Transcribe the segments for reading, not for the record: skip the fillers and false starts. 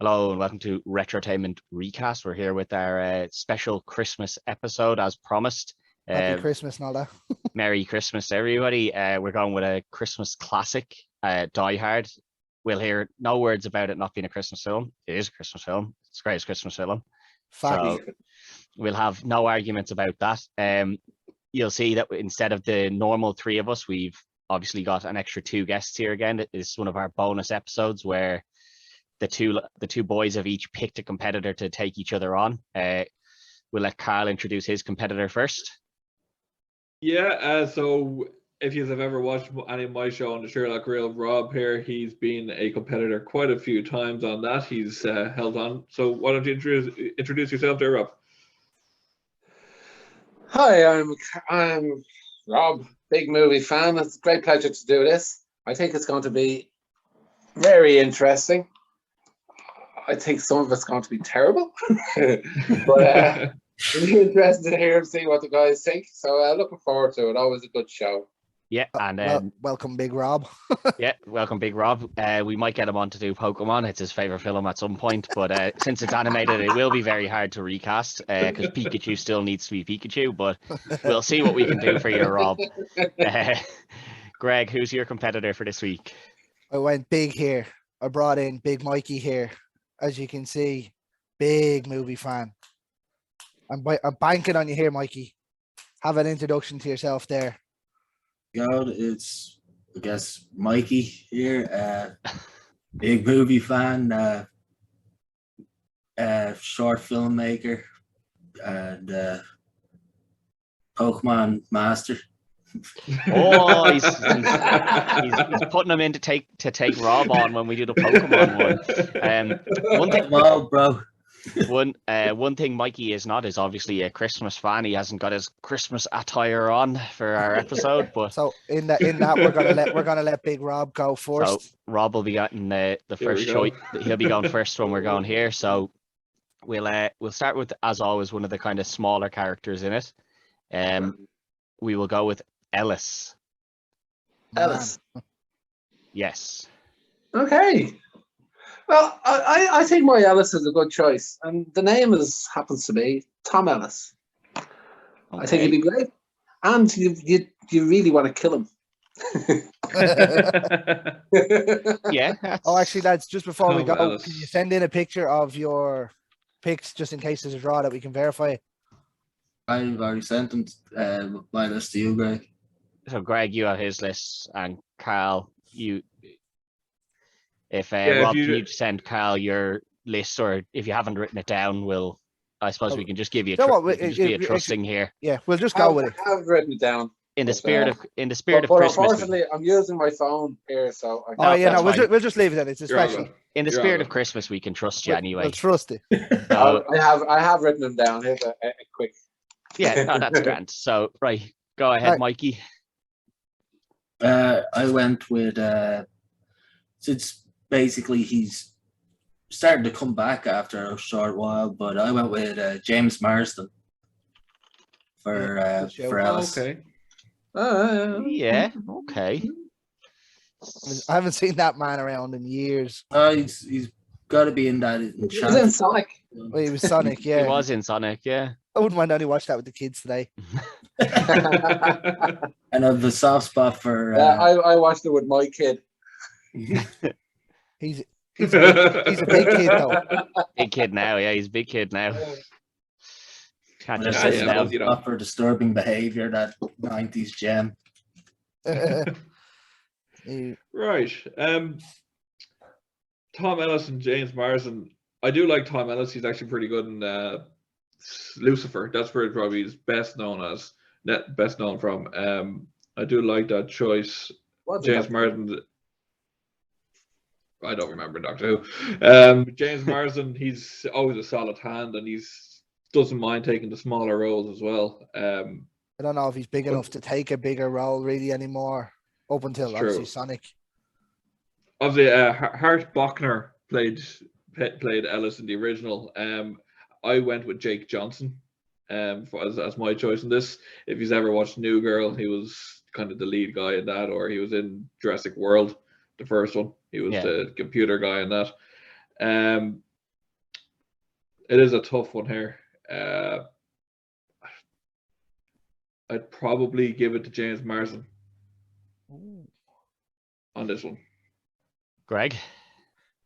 Hello and welcome to Retrotainment Recast. We're here with our special Christmas episode as promised. Happy Christmas and all that. Merry Christmas, everybody. We're going with a Christmas classic, Die Hard. We'll hear no words about it not being a Christmas film. It is a Christmas film. It's the greatest Christmas film. Fact. So we'll have no arguments about that. You'll see that instead of the normal three of us, we've obviously got an extra two guests here again. This is one of our bonus episodes where the two boys have each picked a competitor to take each other on. We'll let Carl introduce his competitor first. Yeah, so if you have ever watched any of my show on the Sherloock Reel, Rob here, he's been a competitor quite a few times on that. He's held on. So why don't you introduce yourself there, Rob? Hi, I'm Rob, big movie fan. It's a great pleasure to do this. I think it's going to be very interesting. I think some of it's going to be terrible, but it's interesting to hear and see what the guys think. So looking forward to it. Always a good show. Yeah, and welcome, Big Rob. Yeah, welcome, Big Rob. We might get him on to do Pokemon. It's his favorite film at some point, but since it's animated, it will be very hard to recast because Pikachu still needs to be Pikachu. But we'll see what we can do for you, Rob. Greg, who's your competitor for this week? I went big here. I brought in Big Mikey here. As you can see, big movie fan. I'm banking on you here, Mikey. Have an introduction to yourself there. God, it's, I guess, Mikey here, big movie fan, short filmmaker, and Pokemon master. Oh, he's putting him in to take Rob on when we do the Pokemon one. One thing, well, bro. One thing Mikey is not is obviously a Christmas fan. He hasn't got his Christmas attire on for our episode, but so in that we're gonna let Big Rob go first. So Rob will be getting the first choice. He'll be going first when we're going here. So we'll start with, as always, one of the kind of smaller characters in it. We will go with Ellis. Ellis. Yes. Okay. Well, I think my Ellis is a good choice, and the name happens to be Tom Ellis. Okay. I think he'd be great, and you really want to kill him. Yeah. Oh, actually, lads, just before we go, Ellis. Can you send in a picture of your picks just in case there's a draw that we can verify? I've already sent them my list to you, Greg. So Greg, you have his list, and Carl, you. If Rob, can you send Carl your list, or if you haven't written it down, I suppose we can just give you a trusting here. Yeah, we'll just go with it. I have written it down. In the spirit of Christmas. Unfortunately, I'm using my phone here, so. We'll just leave it then. It's a special. In the spirit of Christmas, we can trust you anyway. We'll trust it. I have written them down. Here's a quick. Yeah, no, that's grand. So right, go ahead, right. Mikey. I went with since basically he's starting to come back after a short while, but I went with James Myerson for Ellis. Okay. Yeah. Okay. I haven't seen that man around in years. He's got to be in that. He was in Sonic. Well, he was Sonic. Yeah. He was in Sonic. Yeah. I wouldn't mind only watch that with the kids today. And I have a soft spot for. I watched it with my kid. He's a big kid though. Big kid now, yeah. He's a big kid now. Can't just sit down. For disturbing behavior, that 90s gem. Right. Tom Ellis and James Myerson. I do like Tom Ellis. He's actually pretty good in Lucifer. That's where probably he's best known from. I do like that choice. James Myerson. I don't remember Doctor Who. James Myerson, he's always a solid hand, and he's doesn't mind taking the smaller roles as well. I don't know if he's big enough to take a bigger role really anymore. Up until obviously Sonic. Obviously, Hart Bochner played Ellis in the original. I went with Jake Johnson as my choice in this. If he's ever watched New Girl, he was kind of the lead guy in that, or he was in Jurassic World, the first one. He was the computer guy in that. It is a tough one here. I'd probably give it to James Marsden on this one. Greg?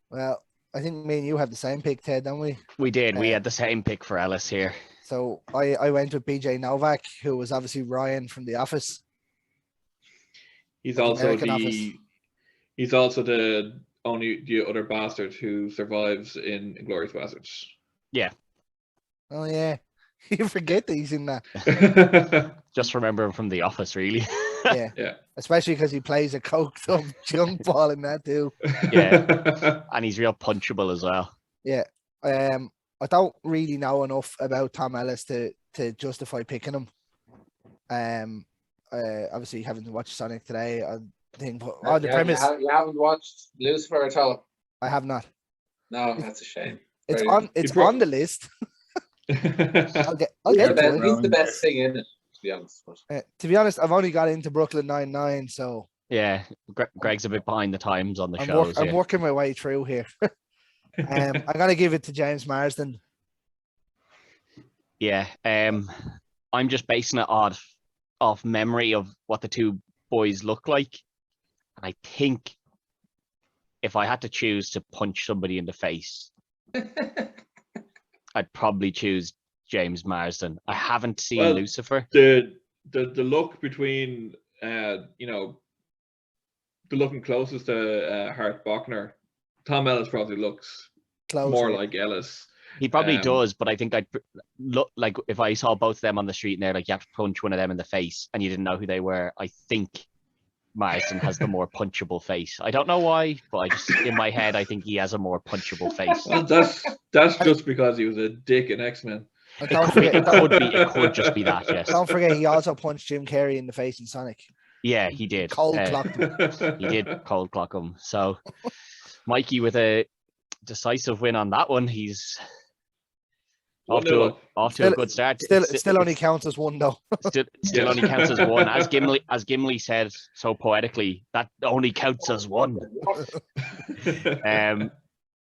Well, I think me and you had the same pick, Ted, don't we? We did. We Uh, had the same pick for Ellis here. So I went with BJ Novak, who was obviously Ryan from The Office. He's The also American the other bastard who survives in Inglourious Basterds. Oh yeah, you forget that he's in that. Just remember him from The Office, really. Yeah, Yeah. especially because he plays a coked up junk ball in that too. Yeah. And he's real punchable as well. Yeah. I don't really know enough about Tom Ellis to justify picking him. Obviously having watched Sonic today, I think on the premise You haven't watched Lucifer at all? I have not. No, that's a shame. It's Very on You pro- on the list. I'll get He's to it. the best thing in it, to be honest. But To be honest, I've only got into Brooklyn Nine-Nine, so Yeah, Greg's a bit behind the times on the I'm shows. I'm working my way through here. I'm gonna give it to James Marsden. Yeah, I'm just basing it off memory of what the two boys look like. And I think if I had to choose to punch somebody in the face, I'd probably choose James Marsden. I haven't seen Well, Lucifer. the look between the looking closest to Hart Bochner, Tom Ellis probably looks Closer. more like Ellis. He probably Um, does, but I think I'd look like if I saw both of them on the street and they're like, you have to punch one of them in the face and you didn't know who they were, I think Myerson has the more punchable face. I don't know why, but I just, in my head, I think he has a more punchable face. Well, that's just because he was a dick in X-Men. And It could just be that, yes. don't forget, he also punched Jim Carrey in the face in Sonic. Yeah, he did. Cold clocked him. He did cold clock him. So Mikey with a decisive win on that one. He's off to a good start. Still only counts as one though. Still only counts as one. As Gimli said so poetically, that only counts as one.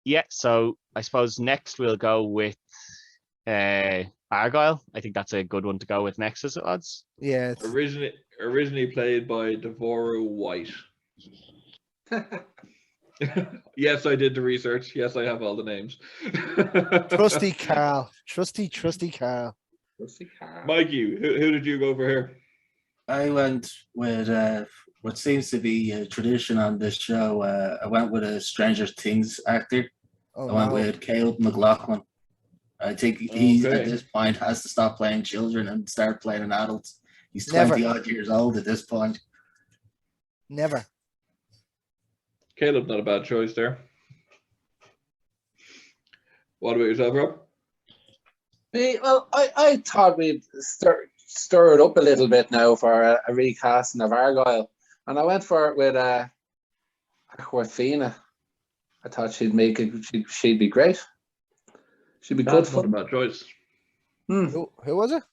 Yeah, so I suppose next we'll go with Argyle. I think that's a good one to go with next, is it, lads? Yeah. Originally played by Devorah White. Yes, I did the research. Yes, I have all the names. Trusty Carl. Trusty Carl. Mikey, who did you go for here? I went with what seems to be a tradition on this show. I went with a Stranger Things actor. Oh, I went no. with Caleb Mclachlan. I think he Okay. at this point has to stop playing children and start playing an adult. He's Never. 20 odd years old at this point. Never. Caleb, not a bad choice there. What about yourself, Rob? Well, I thought we'd stir it up a little bit now for a recasting of Argyle, and I went for it with Aquafina. I thought she'd make it. She'd be great. She'd be good That's not a fun. bad choice. Who was it?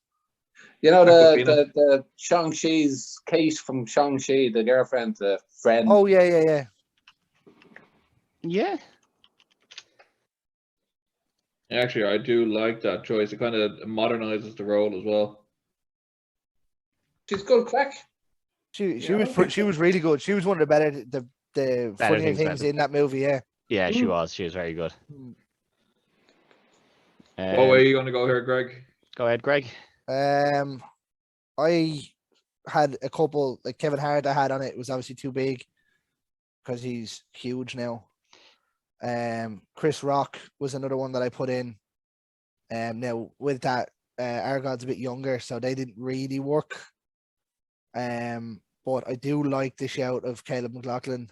You know Awkwafina. the Shang-Chi's Kate from Shang-Chi, the girlfriend, the friend. Oh yeah. Yeah. Actually, I do like that choice. It kind of modernizes the role as well. She's good crack. She was really good. She was one of the better Better funnier things things about in that movie. Yeah. Yeah, she was. She was very good. What way are you going to go here, Greg? Go ahead, Greg. I had a couple like Kevin Hart. I had on it was obviously too big because he's huge now. Chris Rock was another one that I put in. Now with that, Argyle's a bit younger, so they didn't really work. But I do like the shout of Caleb Mclachlan.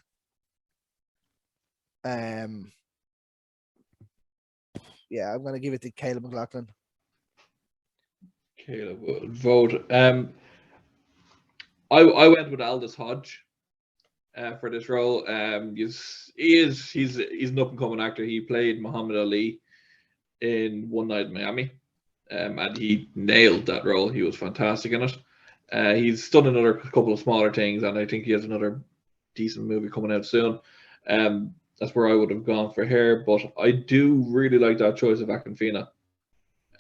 Yeah, I'm gonna give it to Caleb Mclachlan. Caleb will vote. I went with Aldous Hodge for this role. He's an up and coming actor. He played Muhammad Ali in One Night in Miami, and he nailed that role. He was fantastic in it. He's done another couple of smaller things, and I think he has another decent movie coming out soon. That's where I would have gone for here, but I do really like that choice of Aquafina.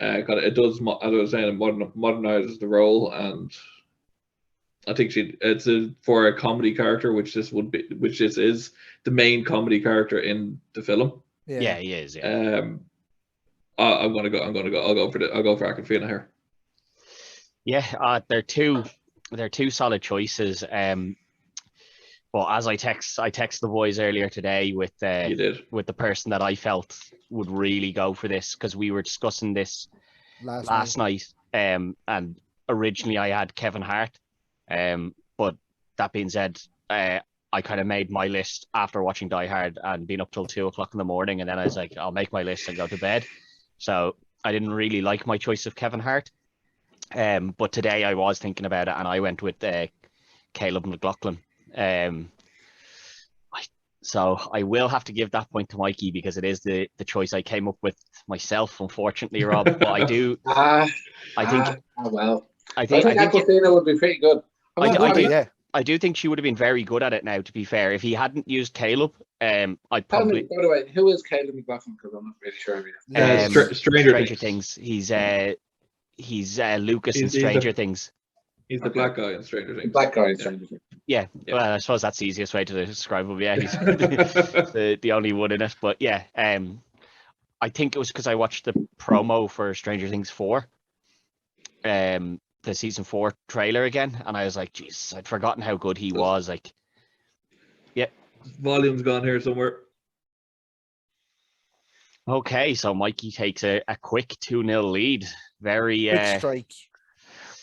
It does, as I was saying, it modernizes the role, and I think for a comedy character, which this is the main comedy character in the film. Yeah, he is. Yeah. I'll go for Aquafina here. Yeah, they're two solid choices. But as I text the boys earlier today with the person that I felt would really go for this, because we were discussing this last night. And originally I had Kevin Hart. But that being said, I kind of made my list after watching Die Hard and being up till 2:00 in the morning, and then I was like, I'll make my list and go to bed. So I didn't really like my choice of Kevin Hart. But today I was thinking about it, and I went with Caleb Mclachlan. So I will have to give that point to Mikey, because it is the choice I came up with myself, unfortunately, Rob. But I do. I think Aquafina would be pretty good. I do think she would have been very good at it now, to be fair. If he hadn't used Caleb, I'd probably... By the way, who is Caleb McLaughlin? Because I'm not really sure. Stranger Things. He's Lucas in Stranger Things. He's the black guy in Stranger Things. Yeah. Well, I suppose that's the easiest way to describe him. Yeah, he's the only one in it. But yeah, I think it was because I watched the promo for Stranger Things 4. The season 4 trailer again, and I was like, Jesus, I'd forgotten how good he was. Like, yeah. Volume's gone here somewhere. Okay, so Mikey takes a quick 2-0 lead. Very Quick strike.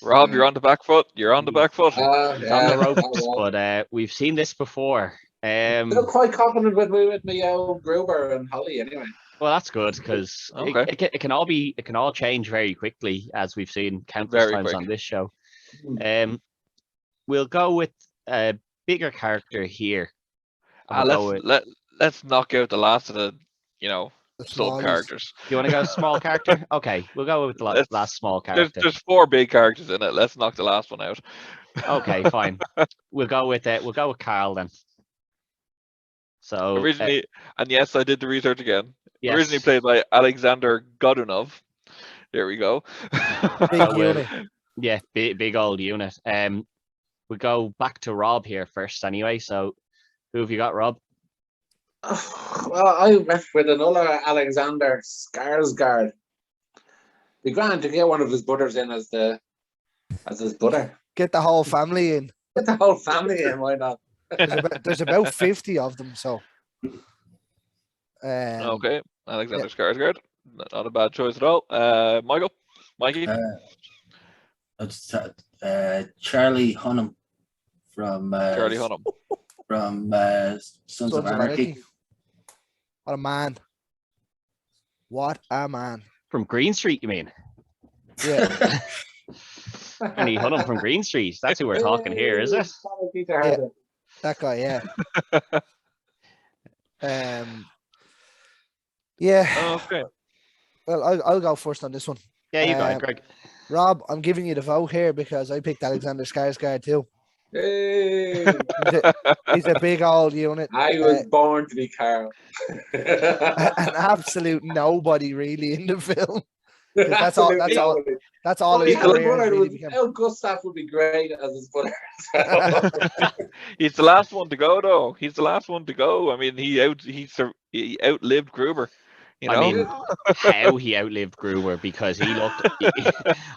Rob, you're on the back foot. On the ropes, but we've seen this before. I'm quite confident with me, Gruber and Holly. Anyway. Well, that's good, because it can all change very quickly, as we've seen countless times on this show. We'll go with a bigger character here. Let's knock out the last of the sub characters. You want to go small character? Okay, we'll go with the last small character. There's 4 big characters in it. Let's knock the last one out. Okay, fine. We'll go with Carl then. So originally, and yes, I did the research again. Yes. Originally played by Alexander Godunov. There we go. Big unit. Yeah, big old unit. We go back to Rob here first anyway. So who have you got, Rob? Well, I went with another Alexander Skarsgård. Be grand to get one of his brothers in as his brother. Get the whole family in. Get the whole family in, why not? There's about 50 of them, so. Okay, Alexander Skarsgård. Not a bad choice at all. Mikey? Charlie Hunnam from Sons of Anarchy. What a man. What a man. From Green Street, you mean? Yeah. Any Hunnam from Green Street. That's who we're talking here, is it? Yeah. That guy, yeah. Yeah. Okay. Well, I'll go first on this one. Yeah, you go, Greg. Rob, I'm giving you the vote here because I picked Alexander Skarsgård too. Hey. He's a big old unit. I was born to be Carl. An absolute nobody really in the film. That's all his career really became. El Gustav would be great as his brother. He's the last one to go, though. He's the last one to go. I mean, he outlived Gruber. I mean, how he outlived Gruber, because he looked.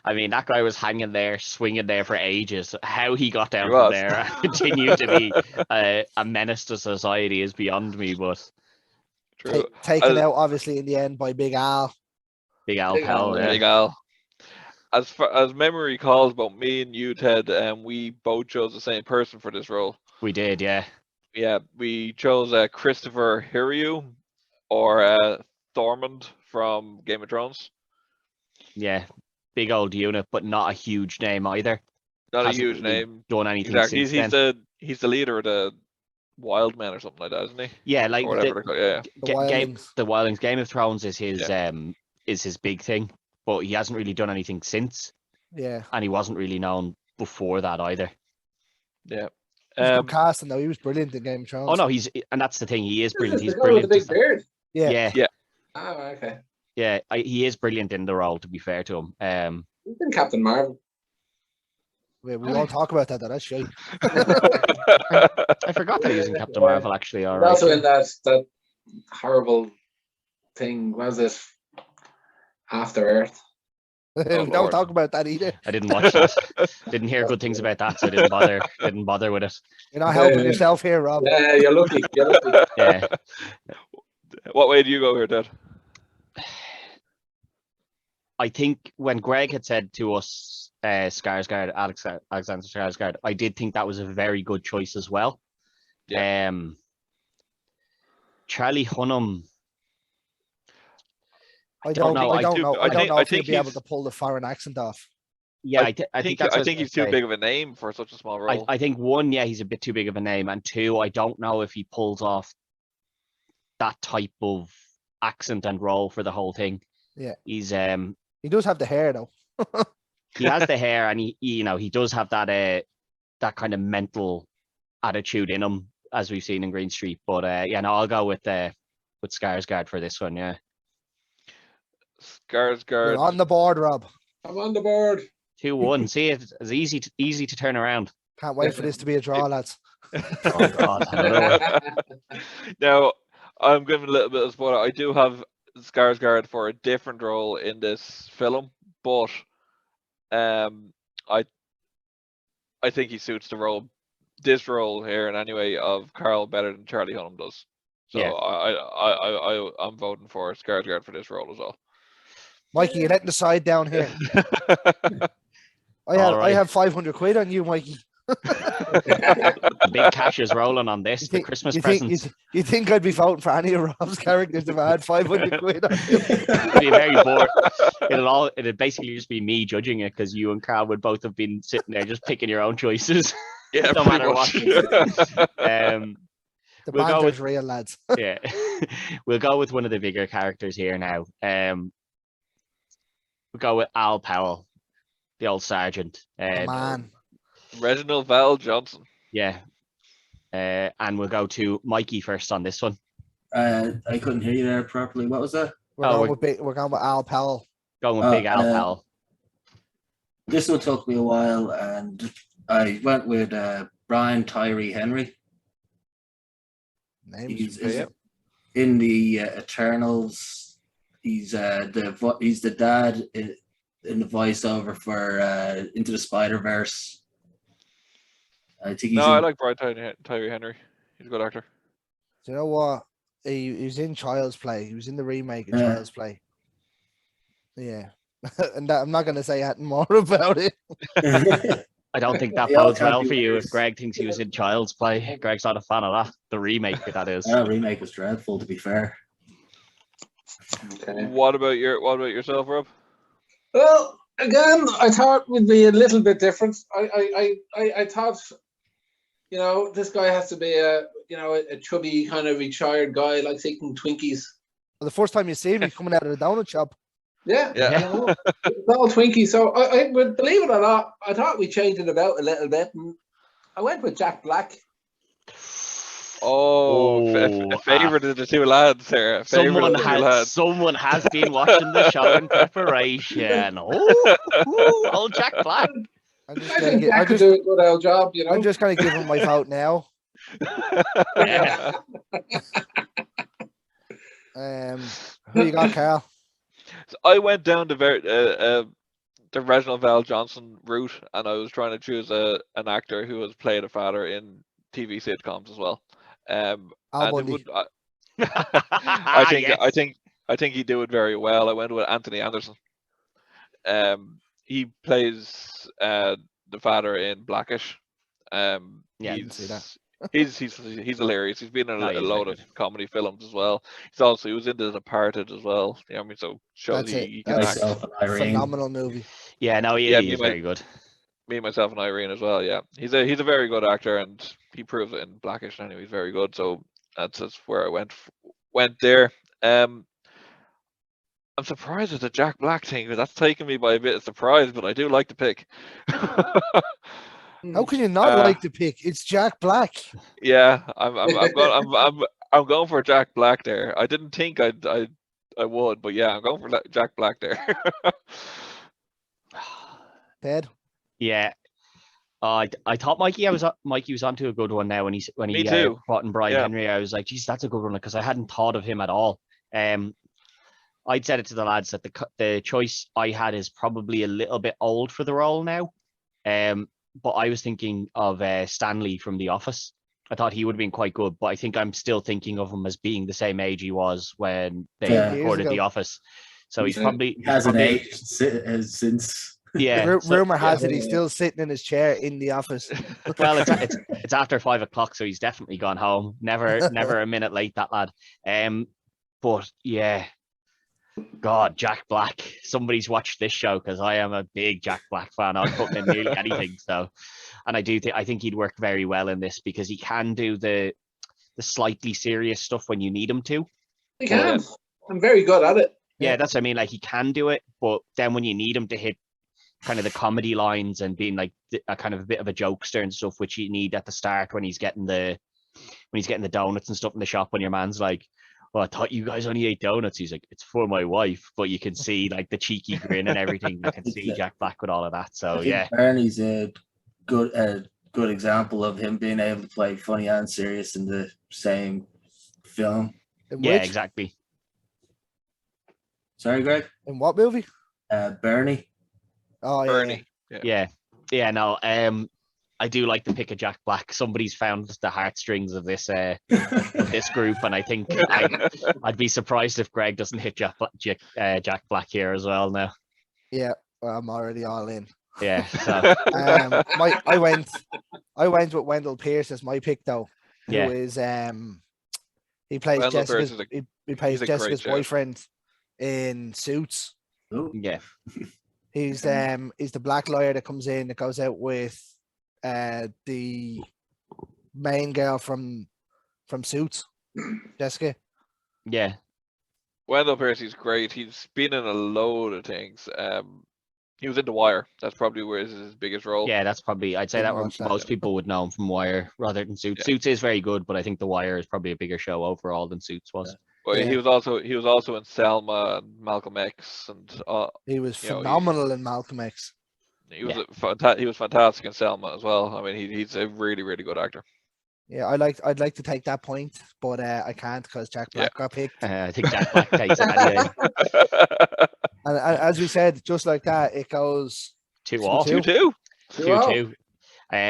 I mean, that guy was hanging there, swinging there for ages. How he got down from there and continued to be a menace to society is beyond me. But taken out obviously in the end by Big Al. Big Al Pell. Big Al. As far as memory calls about me and you, Ted, we both chose the same person for this role. We did, yeah. Yeah, we chose Christopher Hiriu or Thormund from Game of Thrones. Yeah, big old unit, but not a huge name either. Not a huge name. Done anything exactly. Since then. He's the leader of the Wild Men or something like that, isn't he? Yeah, like The Wildlings. Game of Thrones is his big thing, but he hasn't really done anything since. Yeah, and he wasn't really known before that either. Yeah. Good casting though. He was brilliant in Game of Thrones. Oh no, and that's the thing. He is brilliant. He's brilliant. brilliant. With the big beard. Yeah. Yeah. Oh, okay. Yeah, he is brilliant in the role. To be fair to him, He's been Captain Marvel. We won't talk about that though. That's shite. I forgot that he was in Captain Marvel. Actually, all He's right. also in that horrible thing. What was it? After Earth. Don't Lord. talk about that either. I didn't watch that. Didn't hear good things about that, so I didn't bother. Didn't bother with it. You're not helping yourself here, Rob. Yeah, you're lucky. You're lucky. Yeah. What way do you go here, Dad? I think when Greg had said to us, Skarsgård, Alexander Skarsgård, I did think that was a very good choice as well. Yeah. Charlie Hunnam. I don't know. I don't know if he'll think be able he's- to pull the foreign accent off. Yeah, I I think that's. I what think was he's too gonna say. big of a name for such a small role. I think one, yeah, he's a bit too big of a name, and two, I don't know if he pulls off that type of accent and role for the whole thing. Yeah. He's He does have the hair though. he has the hair, and he does have that kind of mental attitude in him, as we've seen in Green Street. But yeah, no, I'll go with Skarsgård for this one. Yeah, You're Skarsgård. on the board, Rob. I'm on the board. 2-1. See, it's easy to turn around. Can't wait for this to be a draw, lads. Oh God, another one. Now, I'm giving a little bit of spoiler. I do have Skarsgård for a different role in this film, but I think he suits the role, this role here, in any way, of Carl better than Charlie Hunnam does. So Yeah. I'm voting for Skarsgård for this role as well. Mikey, you're letting the side down here. I Alright. have 500 quid on you, Mikey. The big cash is rolling on this. The Christmas presents. You think I'd be voting for any of Rob's characters if I had 500 quid on you? It'd be very bored. It'd basically just be me judging it, because you and Carl would both have been sitting there just picking your own choices. Yeah, No pretty matter what. The We'll go banter's with- real, lads. Yeah, we'll go with one of the bigger characters here now. We'll go with Al Powell, the old sergeant. The man. Reginald Val Johnson. Yeah. And we'll go to Mikey first on this one. I couldn't hear you there properly. What was that? We're going with Al Powell. Going with Big Al Powell. This one took me a while, and I went with Brian Tyree Henry. Name's He's in the Eternals. He's the dad in the voiceover for Into the Spider-Verse. I think he's I like Brian Tyree Henry. He's a good actor. Do you know what? He was in Child's Play. He was in the remake of Yeah. Child's Play. Yeah. And I'm not going to say anything more about it. I don't think that They all bodes can't well be for you winners. if Greg thinks he was in Child's Play. Greg's not a fan of that. The remake, that is. That remake was dreadful, to be fair. Okay. What about yourself, Rob? Well, again, I thought we'd be a little bit different. I thought, this guy has to be a chubby kind of retired guy, like eating Twinkies. The first time you see me coming out of the donut shop. Yeah, Yeah. It's all Twinkies. So I would, believe it or not, I thought we changed it about a little bit, and I went with Jack Black. A favorite of the two lads there. A favourite of the two lads. Someone has been watching the show in preparation. Old Jack Black. I'm just I going think Jack could do a good old job, I'm just going to give him my vote now. Yeah. Who you got, Carl? So I went down the Reginald Val Johnson route, and I was trying to choose an actor who has played a father in TV sitcoms as well. Al And it Bundy. would, Yes. I think he'd do it very well. I went with Anthony Anderson. He plays the father in Blackish. Yeah, I didn't see that. He's hilarious. He's been in No, a he's load very of comedy films as well. He was in The Departed as well. You know what I mean? So shows That's it. he can That's act. Myself and Irene. Phenomenal movie. Yeah, no, he Yeah, is very good. Me, myself, and Irene as well. Yeah, he's a very good actor, and he proves it in Blackish. Anyway, he's very good. So that's where I went there. I'm surprised at the Jack Black thing, because that's taken me by a bit of surprise. But I do like the pick. How can you not like the pick? It's Jack Black. Yeah, I'm going for Jack Black there. I didn't think I'd I would, but yeah, I'm going for Jack Black there. Ted? Yeah. I thought Mikey was onto a good one now when Me he too. brought in Brian Yeah. Henry. I was like, geez, that's a good one because I hadn't thought of him at all. I'd said it to the lads that the choice I had is probably a little bit old for the role now. But I was thinking of Stanley from The Office. I thought he would have been quite good, but I think I'm still thinking of him as being the same age he was when they Yeah. recorded Years ago. The Office. So he's Yeah. probably He hasn't aged since. yeah. so- Rumor has it Yeah. he's still sitting in his chair in the office. well, it's after 5 o'clock, so he's definitely gone home. Never a minute late, that lad. But yeah, God, Jack Black. Somebody's watched this show because I am a big Jack Black fan. I'll put him in nearly anything. So, and I think he'd work very well in this because he can do the slightly serious stuff when you need him to. I can. I'm very good at it. Yeah, that's what I mean. Like he can do it, but then when you need him to hit kind of the comedy lines and being like a kind of a bit of a jokester and stuff, which you need at the start when he's getting the donuts and stuff in the shop, when your man's like, "Well, I thought you guys only ate donuts." He's like, "It's for my wife," but you can see like the cheeky grin and everything. You can see Jack Black with all of that. So I think yeah, Barney's a good example of him being able to play funny and serious in the same film. In yeah, which? exactly. Sorry, Greg. In what movie? Bernie. Oh, yeah. Bernie. Yeah. No, I do like the pick of Jack Black. Somebody's found the heartstrings of this group, and I think I'd be surprised if Greg doesn't hit Jack Black here as well now. Yeah, well, I'm already all in. Yeah. So I went with Wendell Pierce as my pick though. Yeah. Who is he plays Wendell Jessica's Pierce is he plays he's a great Jessica's shout. boyfriend in Suits. Oh, yeah. He's the black lawyer that comes in that goes out with the main girl from Suits, Jessica. Yeah. Wendell Pierce, he's great. He's been in a load of things. He was in The Wire. That's probably where his biggest role. Yeah, that's probably, I'd say Didn't that watch that, most yeah. people would know him from Wire rather than Suits. Yeah. Suits is very good, but I think The Wire is probably a bigger show overall than Suits was. But Yeah. he was also in Selma and Malcolm X, and He was You know, phenomenal in Malcolm X. he was fantastic in Selma as well. I mean, he's a really, really good actor. Yeah, I'd like to take that point, but I can't because Jack Black got picked. I think Jack Black takes it anyway. And as we said, just like that, it goes 2-2. 2-2. 2-2.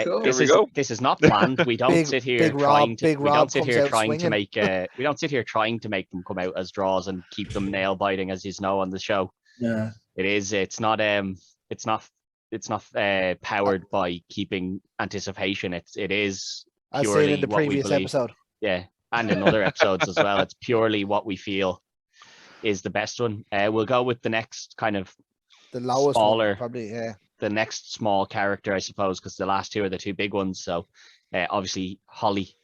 Cool. This There we is go. this is not planned. We don't Big- sit here Big Rob- trying to Big we Rob don't sit comes here out trying to swinging. make we don't sit here trying to make them come out as draws and keep them nail biting, as you know, on the show. yeah. It's not powered by keeping anticipation. It is as seen purely in the what we previous believe. episode. Yeah, and in other episodes as well. It's purely what we feel is the best one. We'll go with the next kind of The lowest Smaller. one, probably, yeah. the next small character, I suppose, because the last two are the two big ones. So obviously Holly.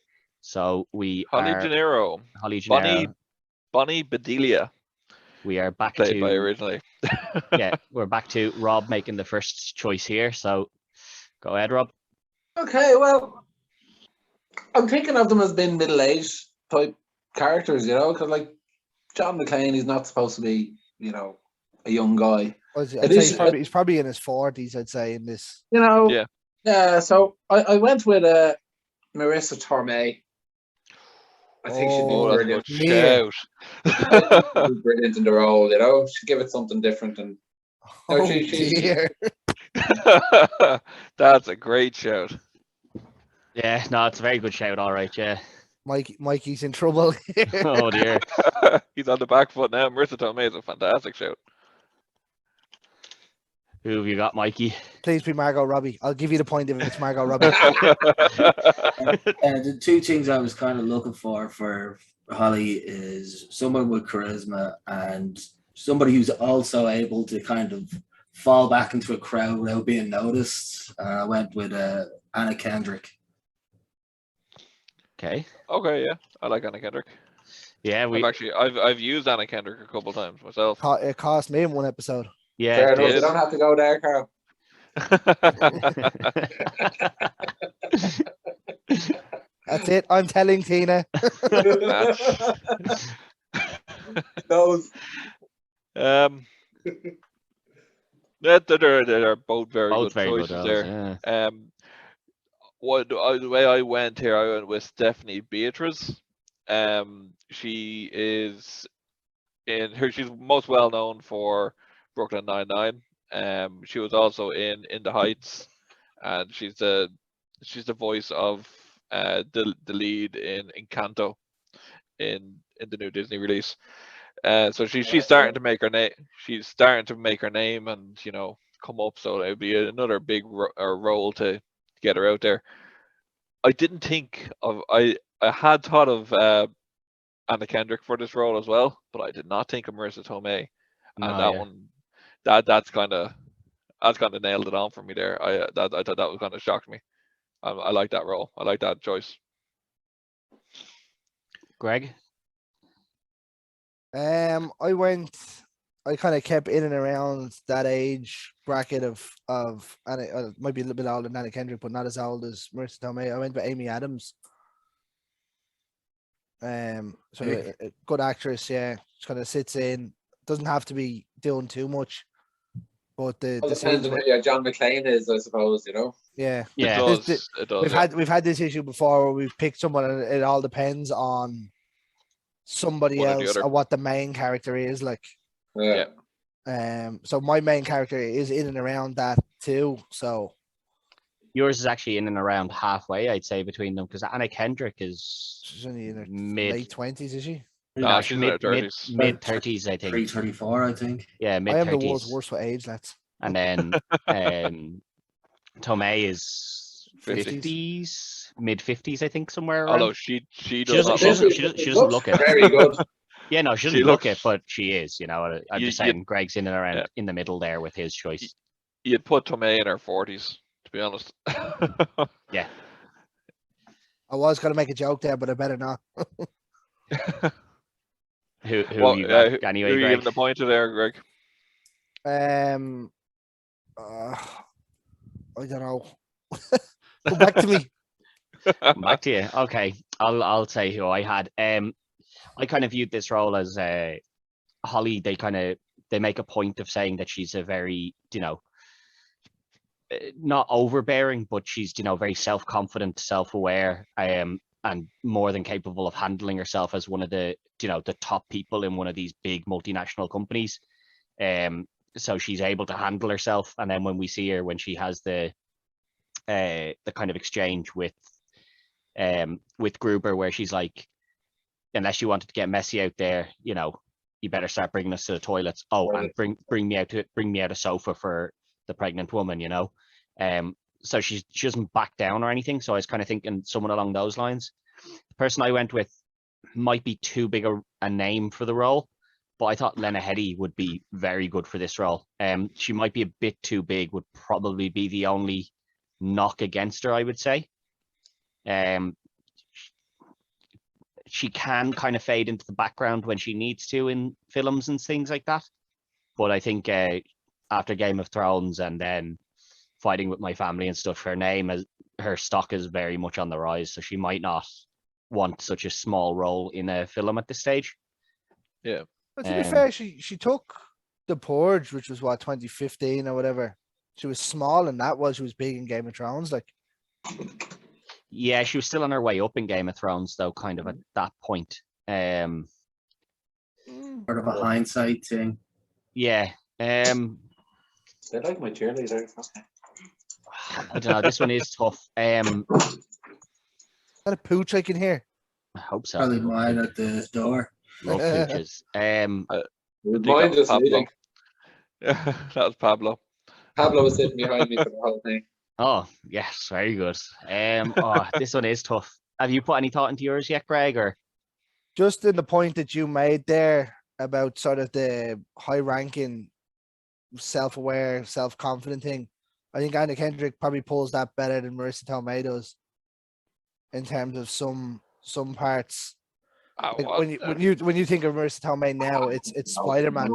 So we Holly are De Niro, Holly De Bonnie Niro. Bonnie Bedelia, We are back played by to originally. yeah, we're back to Rob making the first choice here. So go ahead, Rob. Okay, well, I'm thinking of them as being middle-aged type characters, because like John McClane, he's not supposed to be, a young guy. I'd It say is- he's probably in his 40s, I'd say, in this. Yeah. Yeah, so I went with Marissa Tomei. I think she'd Oh, be that's a brilliant. good shout. She'd be brilliant in the role, she'd give it something different. And No, Oh, she- dear. That's a great shout. Yeah, no, it's a very good shout. All right, yeah. Mikey's in trouble here. Oh dear. He's on the back foot now. Marissa Tomei is a fantastic shout. Who have you got, Mikey? Please be Margot Robbie. I'll give you the point if it's Margot Robbie. The two things I was kind of looking for Holly is someone with charisma and somebody who's also able to kind of fall back into a crowd without being noticed. I went with Anna Kendrick. Okay. Okay, yeah, I like Anna Kendrick. Yeah, I've used Anna Kendrick a couple times myself. It cost me in one episode. yeah. Fair it enough, you is. don't have to go there, Carl. That's it. I'm telling Tina. Those. Yeah, they're both very Both good very good choices roles, there. yeah. The way I went here, I went with Stephanie Beatriz. She is she's most well known for Brooklyn Nine-Nine. She was also in the Heights, and she's the voice of the lead in Encanto in the new Disney release. So she's starting to make her name. She's starting to make her name, and come up. So it would be another big role to get her out there. I didn't think of. I had thought of Anna Kendrick for this role as well, but I did not think of Marissa Tomei, and No, that yeah. one, that's kind of nailed it on for me there. I thought that was kind of shocked me. I like that role. I like that choice. Greg? I kind of kept in and around that age bracket of Anna, might be a little bit older than Anna Kendrick, but not as old as Marissa Tomei. I went with Amy Adams. So a good actress, yeah. Just kind of sits in, doesn't have to be doing too much, but the Depends scenes on with- who your John McClane is, I suppose. yeah. Yeah. It This- does. It does. We've had this issue before where we've picked someone and it all depends on somebody One or the else other. or what the main character is like. Yeah. So my main character is in and around that too. So Yours is actually in and around halfway, I'd say, between them, because Anna Kendrick is she's only in her mid. late 20s, is she? Nah, she's in her 30s. Mid 30s, I think. 334, I think. Yeah, mid I am the 30s. world's worst for age, lads. And then Tomei is 50s. 50s, mid 50s, I think, somewhere around. Although she She does doesn't, not she look. doesn't, she doesn't, she doesn't look it. Very good. Yeah, no, she She doesn't look it, looks- but she is. I'm You- just saying, Greg's in and around in the middle there with his choice. You'd put Tomei in her 40s, to be honest. Yeah. I was gonna make a joke there, but I better not. Who Well, you got who anyway, are you Greg? giving the point to there, Greg? I don't know. Go back to me. Come back to you. Okay, I'll say who I had. I kind of viewed this role as Holly. They make a point of saying that she's a very, not overbearing, but she's very self-confident, self-aware, and more than capable of handling herself as one of the the top people in one of these big multinational companies. So she's able to handle herself, and then when we see her when she has the kind of exchange with Gruber, where she's like, unless you wanted to get messy out there, you better start bringing us to the toilets. Oh, and bring me out a sofa for the pregnant woman, so she doesn't back down or anything. So I was kind of thinking someone along those lines. The person I went with might be too big a name for the role, but I thought Lena Headey would be very good for this role. She might be a bit too big, would probably be the only knock against her, I would say. She can kind of fade into the background when she needs to in films and things like that. But I think after Game of Thrones and then Fighting with My Family and stuff, her stock is very much on the rise. So she might not want such a small role in a film at this stage. Yeah. But to be fair, she took The Purge, which was 2015 or whatever. She was small in that while she was big in Game of Thrones. Like, yeah, she was still on her way up in Game of Thrones, though, kind of at that point. Sort of a hindsight thing. Yeah. They like my cheerleader. Okay. I don't know. This one is tough. is that a pooch I can hear? I hope so. Probably mine at the door. Love pooches. Mine that was just Pablo. leaving. That was Pablo. Pablo was sitting behind me for the whole thing. Oh, yes, very good. This one is tough. Have you put any thought into yours yet, Greg? Or Just in the point that you made there about sort of the high-ranking, self-aware, self-confident thing, I think Anna Kendrick probably pulls that better than Marissa Tomei does in terms of some parts. Like when you think of Marissa Tomei now, it's Spider-Man.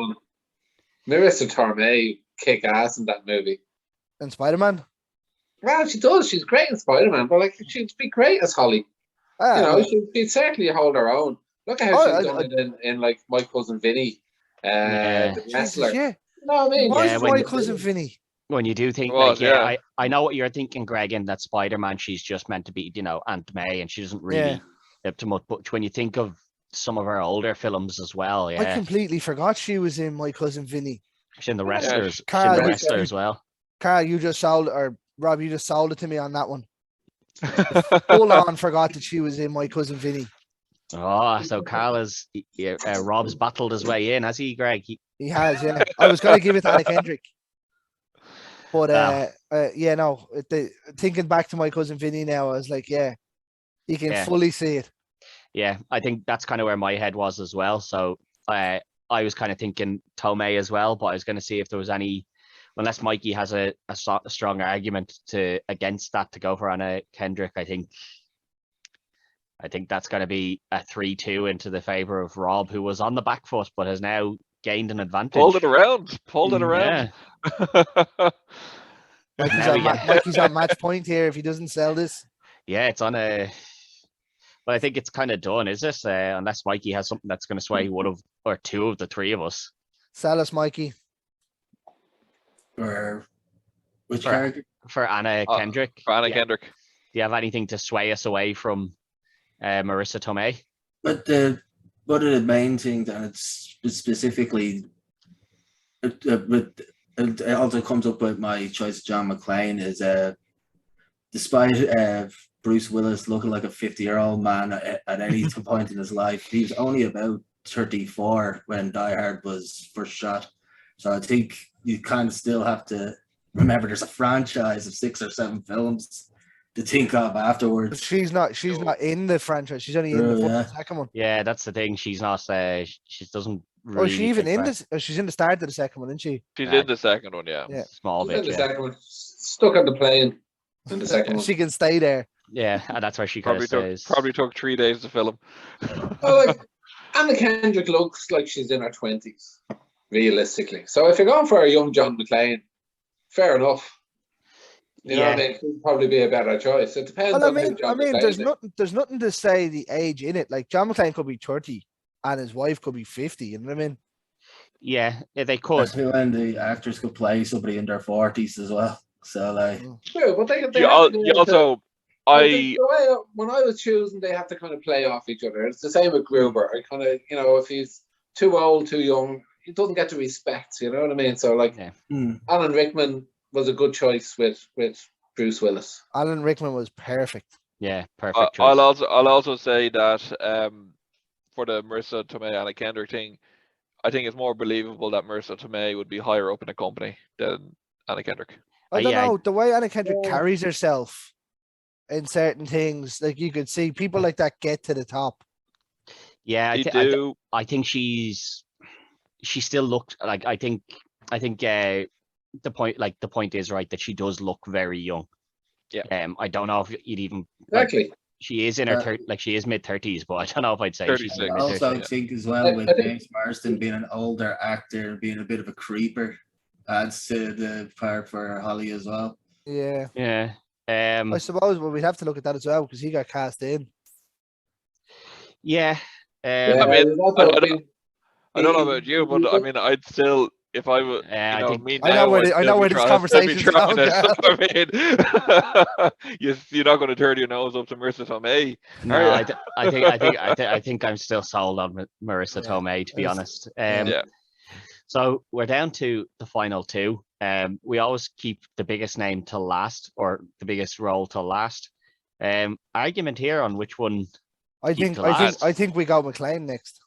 Marissa Tomei kick ass in that movie. And Spider-Man? Well, she does. She's great in Spider-Man, but she'd be great as Holly. Ah, She'd certainly hold her own. Look at how Oh, she's done it in like My Cousin Vinny, Yeah. the Jesus, wrestler. yeah. You know what I It mean? was Yeah, when- my cousin Vinny. When you do think, It was, like, yeah, yeah. I know what you're thinking, Greg, in that Spider-Man, she's just meant to be, Aunt May, and she doesn't really up to much. But when you think of some of her older films as well, I yeah, completely forgot she was in My Cousin Vinny. she's in the Yeah, wrestlers, she's in Carl, the you- wrestler as well. Carl, you just sold, or Rob, you just sold it to me on that one. Full on forgot that she was in My Cousin Vinny. Oh, so Carl is Rob's battled his way in, has he, Greg? He has, yeah. I was going to give it to Anna Kendrick. But, yeah, no. Thinking back to My Cousin Vinny now, I was like, yeah, you can Yeah. fully see it. Yeah, I think that's kind of where my head was as well. So I was kind of thinking Tomei as well, but I was going to see if there was any, unless Mikey has a strong argument against that to go for Anna Kendrick. I think that's going to be a 3-2 into the favor of Rob, who was on the back foot but has now gained an advantage. Pulled it around. Pulled it around. Mikey's on match point here if he doesn't sell this. Yeah, it's on a. But I think it's kind of done, is it? Unless Mikey has something that's going to sway one of or two of the three of us. Sell us, Mikey. Or which For- character? For Anna Kendrick. For Anna Yeah. Kendrick. Do you have anything to sway us away from Marissa Tomei? But one of the main things that it's specifically, it also comes up with my choice of John McClane is despite Bruce Willis looking like a 50-year-old man at any point in his life, he was only about 34 when Die Hard was first shot. So I think you kind of still have to remember there's a franchise of 6 or 7 films to think of afterwards. She's not in the franchise. She's only in the Yeah. second one. Yeah, that's the thing. She's not. She doesn't. Oh, Really is she even take in part. this? Oh, she's in the start of the second one, isn't she? She's Yeah. in the second one, yeah. Yeah. Small She's in bit. the Yeah. second one. Stuck on the plane in the second one. She can stay there. Yeah, and that's where she kind of Probably took 3 days to film. Well, like, Anna Kendrick looks like she's in her 20s, realistically. So if you're going for a young John McClane, fair enough. You know what I mean? It'd probably be a better choice. It depends Well, on who John McClane there's nothing to say the age in it. Like John McClane could be 30 and his wife could be 50. You know what I mean? Yeah, they could. Especially when the actors could play somebody in their 40s as well. So like, True, but they have to You be able to- also, the way when I was choosing, they have to kind of play off each other. It's the same with Gruber. I kind of, if he's too old, too young, he doesn't get the respect. You know what I mean? So like, Alan Rickman was a good choice with Bruce Willis. Alan Rickman was perfect. Yeah, perfect choice. I'll also say that for the Marissa Tomei Anna Kendrick thing, I think it's more believable that Marissa Tomei would be higher up in the company than Anna Kendrick. I don't yeah, know the way Anna Kendrick carries herself in certain things. Like you could see people like that get to the top. Yeah, I think she still looked like I think the point is right that she does look very young. Yeah. I don't know if you'd even Exactly. she is in her she is mid-30s, but I don't know if I'd say she's in 36. her I mid-30s. also think as well with James Marsden being an older actor and being a bit of a creeper adds to the part for Holly as well. Yeah. Yeah. I suppose we'd have to look at that as well because he got cast in. Yeah. I mean, I don't know about you, but I mean, I'd still, if I were, I think- I know where this conversation's going, I mean, you're not going to turn your nose up to Marissa Tomei. No, are you? I think I'm still sold on Marissa Yeah. Tomei, to be honest. Yeah. So we're down to the final two. We always keep the biggest name to last, or the biggest role to last. Argument here on which one. I Keep think the I think last. I think we got McClane next.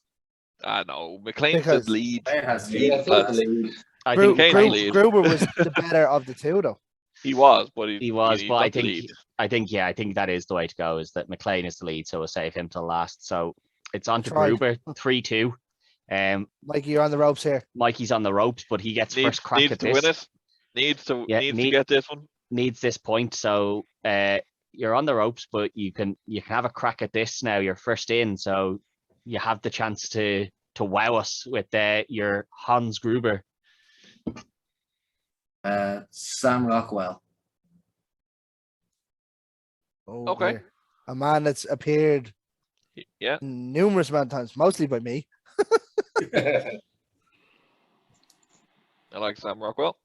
No, McLean's Because- the lead. It has to Yeah, be. I think the lead. I Gru- think Kane's Gru- the lead. Gruber was the better of the two, though. He was, but he was, he's but not I the think lead. I think that is the way to go. Is that McLean is the lead, so we'll save him to last. So it's on to That's right. Gruber 3-2. Mikey, you're on the ropes here. Mikey's on the ropes, but he gets needs first crack needs at to this. win it. Needs to need- get this one. Needs this point, so you're on the ropes, but you can have a crack at this now. You're first in, so you have the chance to wow us with your Hans Gruber. Sam Rockwell. Oh, Okay. dear. A man that's appeared Yeah. numerous amount of times, mostly by me. I like Sam Rockwell.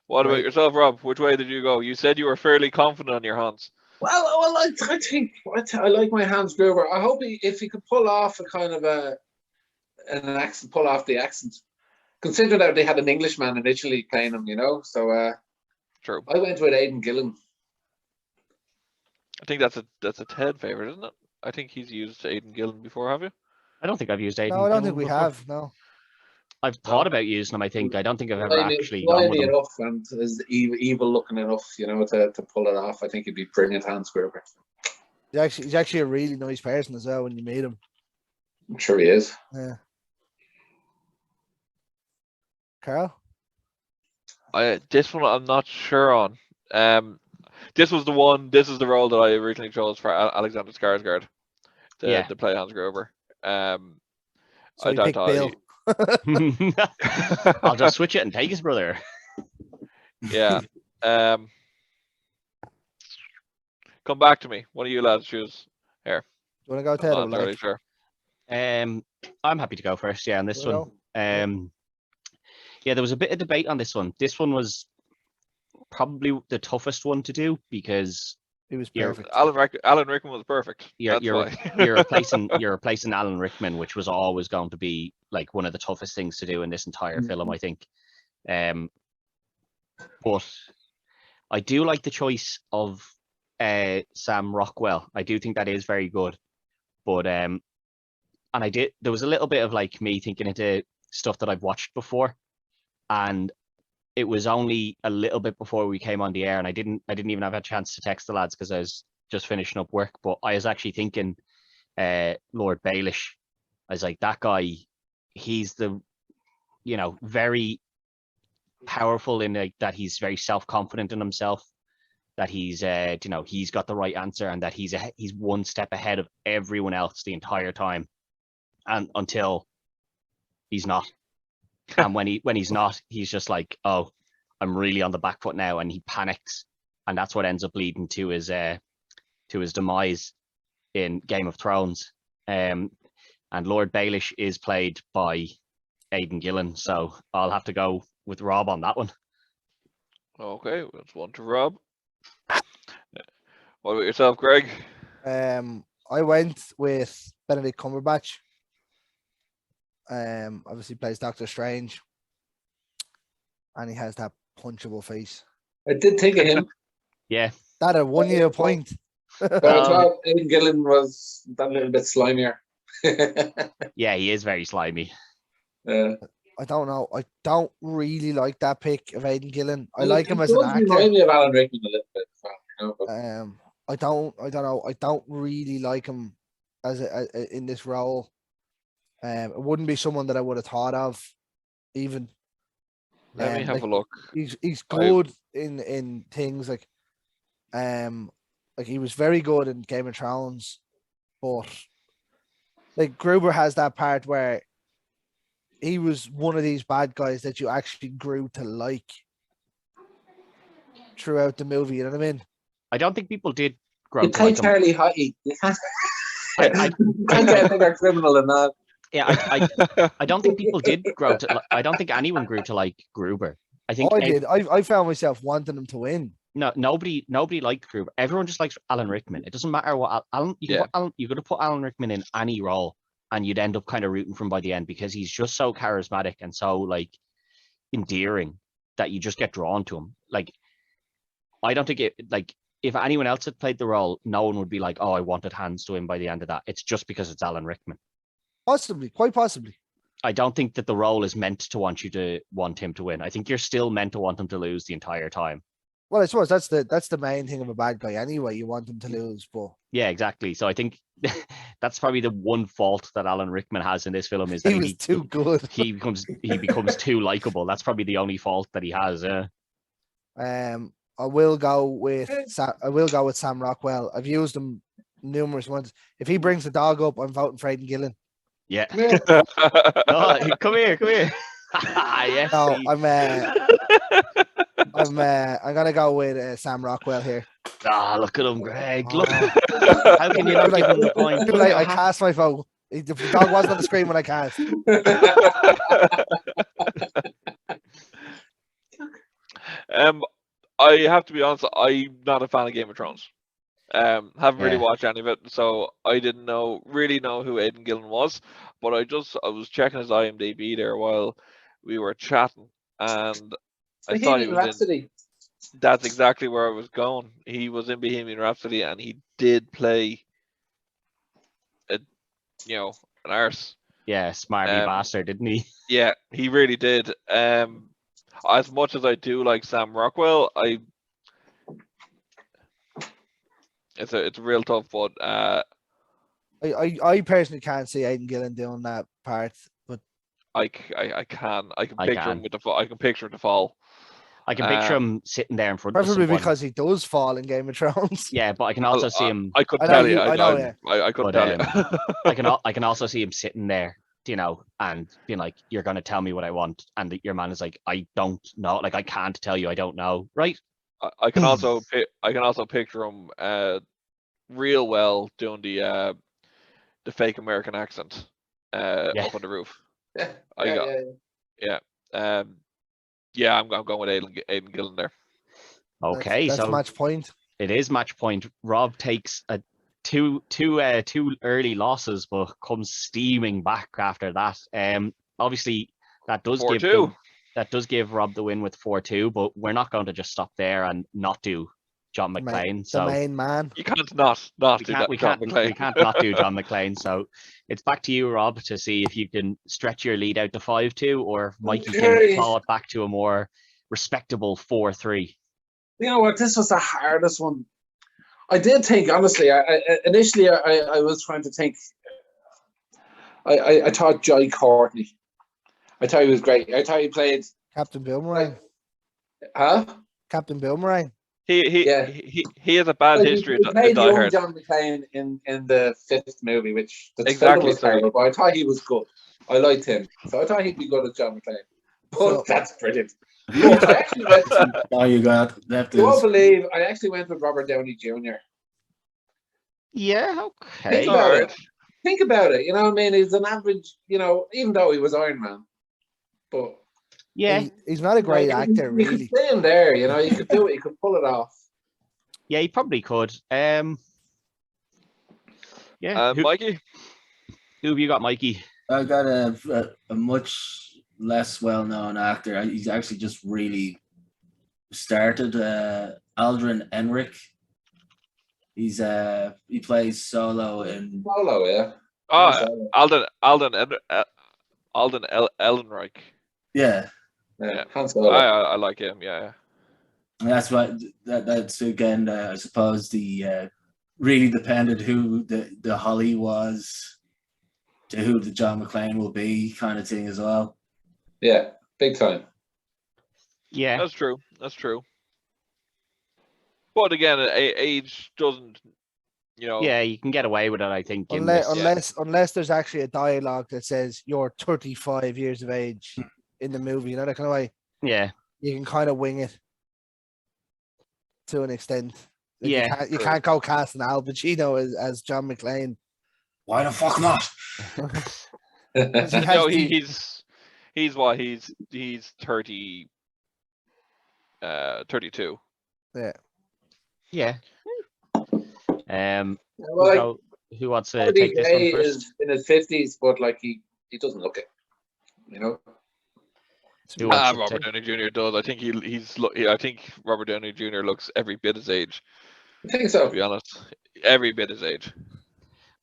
What about Right. yourself, Rob? Which way did you go? You said you were fairly confident on your Hans. Well, I think I like my Hans Gruber. I hope if he could pull off a kind of an accent, pull off the accent. Consider that they had an Englishman initially playing him, So True. I went with Aidan Gillen. I think that's a Ted favorite, isn't it? I think he's used Aidan Gillen before, have you? I don't think I've used Aidan. No, I don't Gillen think we before. have. No. I've thought about using them. I think I don't think I've ever actually gone with Slimy them. enough and is evil looking enough, to pull it off. I think he'd be brilliant Hans Gruber. He's actually a really nice person as well when you meet him. I'm sure he is. Yeah. Carl? This one I'm not sure on. This is the role that I originally chose for Alexander Skarsgård to play Hans Gruber. So he picked Bill. I'll just switch it and take his brother. Yeah. Come back to me. One of you lads choose here. You want to go, I'm Ted? not or entirely like, sure. I'm happy to go first. Yeah, on this Wanna one. Yeah, there was a bit of debate on this one. This one was probably the toughest one to do because he was you're- perfect. Alan Rickman was perfect. you're That's you're, why. you're replacing Alan Rickman, which was always going to be like one of the toughest things to do in this entire film, I think. But I do like the choice of Sam Rockwell. I do think that is very good. But and there was a little bit of like me thinking into stuff that I've watched before, and it was only a little bit before we came on the air, and I didn't even have a chance to text the lads because I was just finishing up work. But I was actually thinking Lord Baelish. I was like, that guy, he's the very powerful in like that he's very self-confident in himself, that he's he's got the right answer, and that he's one step ahead of everyone else the entire time, and until he's not. And when he's not, he's just like, oh, I'm really on the back foot now, and he panics, and that's what ends up leading to his demise in Game of Thrones. And Lord Baelish is played by Aidan Gillen, so I'll have to go with Rob on that one. Okay, that's one to Rob. What about yourself, Greg? I went with Benedict Cumberbatch. Obviously plays Doctor Strange, and he has that punchable face. I did think of him. Yeah, That a 1 year point. But I thought Aidan Gillen was that little bit slimier. yeah, he is very slimy. I don't know. I don't really like that pick of Aidan Gillen. I like him as an He actor. remind me of Alan Rickman a little bit. But I don't know. I don't really like him as in this role. It wouldn't be someone that I would have thought of, even. Let me have a look. He's good in things like he was very good in Game of Thrones, but like Gruber has that part where he was one of these bad guys that you actually grew to like throughout the movie. You know what I mean? I don't think people did grow you to play like him. Charlie Hottie. You can't I get a bigger criminal than that. Yeah, I don't think people did grow to. I don't think anyone grew to like Gruber. I think I did. I found myself wanting him to win. No, nobody liked Gruber. Everyone just likes Alan Rickman. It doesn't matter what Alan. You could have put Alan Rickman in any role, and you'd end up kind of rooting for him by the end because he's just so charismatic and so like endearing that you just get drawn to him. Like, I don't think it like if anyone else had played the role, no one would be like, oh, I wanted Hans to win by the end of that. It's just because it's Alan Rickman. Possibly, quite possibly. I don't think that the role is meant to want him to win. I think you're still meant to want him to lose the entire time. Well, I suppose that's the main thing of a bad guy anyway. You want him to lose, but Yeah, exactly. So I think that's probably the one fault that Alan Rickman has in this film is that he was too good. he becomes too likable. That's probably the only fault that he has. I will go with Sam Rockwell. I've used him numerous ones. If he brings the dog up, I'm voting for Aidan Gillen. Yeah. Oh, come here. Yes. No, I'm gonna go with Sam Rockwell here. Ah, look at him, Greg. Look. How can you not give him the point? Too late, I cast my vote. The dog wasn't on the screen when I cast. I have to be honest, I'm not a fan of Game of Thrones. Haven't really Yeah. watched any of it, so I didn't really know who Aidan Gillen was. But I was checking his IMDb there while we were chatting, and I thought he Bohemian was Rhapsody. that's exactly where I was going. He was in Bohemian Rhapsody, and he did play an arse. Yeah, smarmy Um, bastard, didn't he? Yeah, he really did. As much as I do like Sam Rockwell, it's real tough, but I personally can't see Aidan Gillen doing that part, but I can I picture can. him with the I can picture the fall. I can picture him sitting there in front of preferably someone. because he does fall in Game of Thrones. Yeah, but I can also see him. I couldn't I know tell you. you- I know, yeah. I couldn't But, tell you. I can also see him sitting there, and being like, "You're gonna tell me what I want," and your man is like, "I don't know. Like, I can't tell you. I don't know." Right? I can also picture him real well doing the fake American accent Yeah. up on the roof. Yeah, I yeah, got- yeah. Yeah, I'm going with Aidan Gillen there. Okay, That's so match point. it is match point. Rob takes a two early losses, but comes steaming back after that. Obviously that does give 4-2. that does give Rob the win with 4-2, but we're not going to just stop there and not do John The McClane. The So main man. You can't not we do can't that. we John can't McClane. we can't not do John McClane. So it's back to you, Rob, to see if you can stretch your lead out to 5-2, or if Mikey can Okay. claw it back to a more respectable 4-3. You know what? This was the hardest one. I did think, honestly, initially I was trying to think. I thought Jai Courtney. I thought he was great. I thought he played. Captain Boomerang. Huh? Captain Boomerang. He Yeah. he has a bad history He in played Die young Hard. John McClane in the 5th movie, which the Exactly, film was so- terrible, but I thought he was good. I liked him, so I thought he'd be good as John McClane. But So- that's brilliant. But I actually went. Oh, you got that. You won't believe I actually went with Robert Downey Jr. Yeah, okay. Think about Alright. it. Think about it. You know what I mean? He's an average. Even though he was Iron Man, but Yeah, He's not a great you actor, could really. stay in there. You could do it. You could pull it off. yeah, he probably could. Yeah, Mikey. who have you got, Mikey? I got a much less well-known actor. He's actually just really started. Aldrin Enric. He plays Solo in. Solo, yeah. Oh, Alden Ehrenreich. Yeah, Yeah. Han Solo. I like him. Yeah. and that's what that's again. I suppose the really depended who the Holly was to who the John McClane will be, kind of thing as well. Yeah, big time. Yeah, That's true. That's true. But again, age doesn't. yeah, you can get away with it, I think. in this. Unless there's actually a dialogue that says you're 35 years of age in the movie, that kind of way. Yeah, You can kind of wing it to an extent. Like, Yeah, you can't go casting Al Pacino as John McClane. Why the fuck not? He has No, the- he's what he's 30. 32. yeah. Well, So who wants to take this Gay one first? is in his 50s, but like he doesn't look it. Who wants to Robert take- Downey Jr. does. I think I think Robert Downey Jr. looks every bit his age. I think To so. be honest, every bit his age.